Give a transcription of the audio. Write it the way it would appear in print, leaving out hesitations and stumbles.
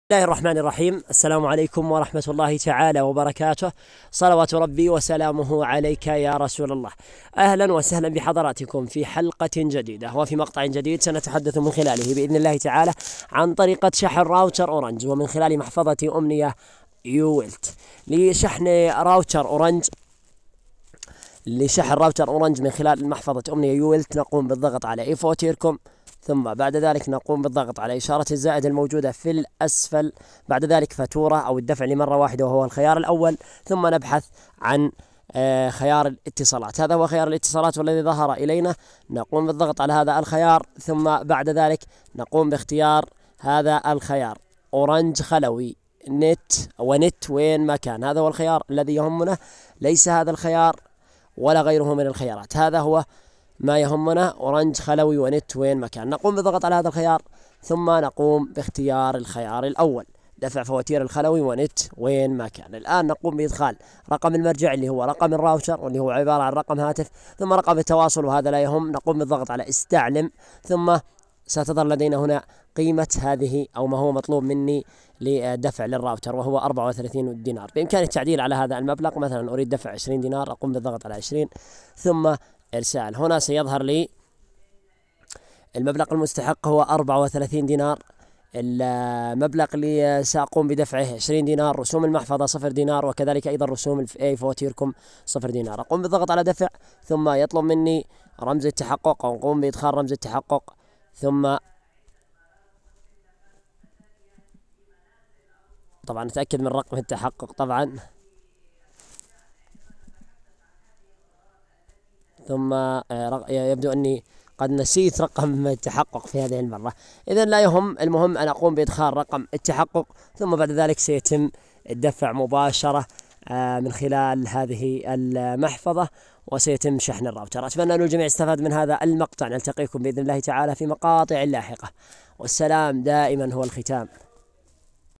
بسم الله الرحمن الرحيم. السلام عليكم ورحمة الله تعالى وبركاته. صلوات ربي وسلامه عليك يا رسول الله. أهلا وسهلا بحضراتكم في حلقة جديدة وفي مقطع جديد سنتحدث من خلاله بإذن الله تعالى عن طريقة شحن راوتر أورنج ومن خلال محفظة أمنية يويلت. لشحن راوتر أورنج من خلال محفظة أمنية يويلت نقوم بالضغط على إي فواتيركم، ثم بعد ذلك نقوم بالضغط على إشارة الزائد الموجودة في الأسفل، بعد ذلك فاتورة أو الدفع لمرة واحدة وهو الخيار الأول، ثم نبحث عن خيار الاتصالات. هذا هو خيار الاتصالات والذي ظهر إلينا. نقوم بالضغط على هذا الخيار، ثم بعد ذلك نقوم باختيار هذا الخيار أورنج خلوي نت وين ما كان. هذا هو الخيار الذي يهمنا، ليس هذا الخيار ولا غيره من الخيارات. هذا هو ما يهمنا، أورنج خلوي ونت وين مكان. نقوم بالضغط على هذا الخيار، ثم نقوم باختيار الخيار الأول دفع فواتير الخلوي ونت وين مكان. الآن نقوم بإدخال رقم المرجع اللي هو رقم الراوتر واللي هو عبارة عن رقم هاتف، ثم رقم التواصل وهذا لا يهم. نقوم بالضغط على استعلم، ثم ستظهر لدينا هنا قيمة هذه أو ما هو مطلوب مني لدفع للراوتر وهو 34 دينار. بإمكاني التعديل على هذا المبلغ، مثلا أريد دفع 20 دينار، أقوم بالضغط على 20 ثم إرسال. هنا سيظهر لي المبلغ المستحق هو 34 دينار. المبلغ اللي سأقوم بدفعه 20 دينار، رسوم المحفظة 0 دينار، وكذلك أيضا رسوم أي فواتيركم 0 دينار. أقوم بالضغط على دفع، ثم يطلب مني رمز التحقق، أو أقوم بإدخال رمز التحقق، ثم طبعا أتأكد من رقم التحقق طبعا، ثم يبدو أني قد نسيت رقم التحقق في هذه المرة. إذن لا يهم، المهم أن أقوم بإدخال رقم التحقق، ثم بعد ذلك سيتم الدفع مباشرة من خلال هذه المحفظة، وسيتم شحن الراوتر. أتمنى أن الجميع استفاد من هذا المقطع. نلتقيكم بإذن الله تعالى في مقاطع لاحقة، والسلام دائما هو الختام.